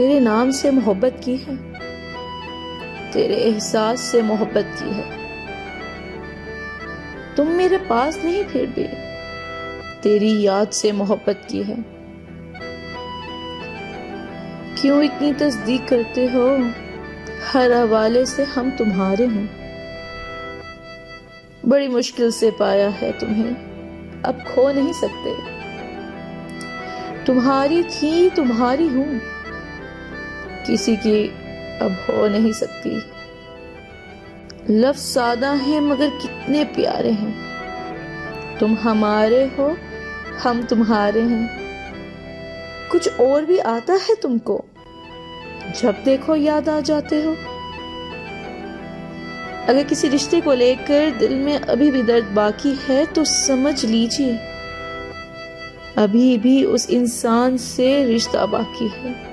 तेरे नाम से मोहब्बत की है, तेरे एहसास से मोहब्बत की है। तुम मेरे पास नहीं फिर भी तेरी याद से मोहब्बत की है। क्यों इतनी तस्दीक करते हो, हर हवाले से हम तुम्हारे हैं। बड़ी मुश्किल से पाया है तुम्हें, अब खो नहीं सकते। तुम्हारी थी तुम्हारी हूं, किसी की अब हो नहीं सकती। लफ्ज सादा हैं मगर कितने प्यारे हैं। तुम हमारे हो, हम तुम्हारे हैं। कुछ और भी आता है तुमको, जब देखो याद आ जाते हो। अगर किसी रिश्ते को लेकर दिल में अभी भी दर्द बाकी है तो समझ लीजिए अभी भी उस इंसान से रिश्ता बाकी है।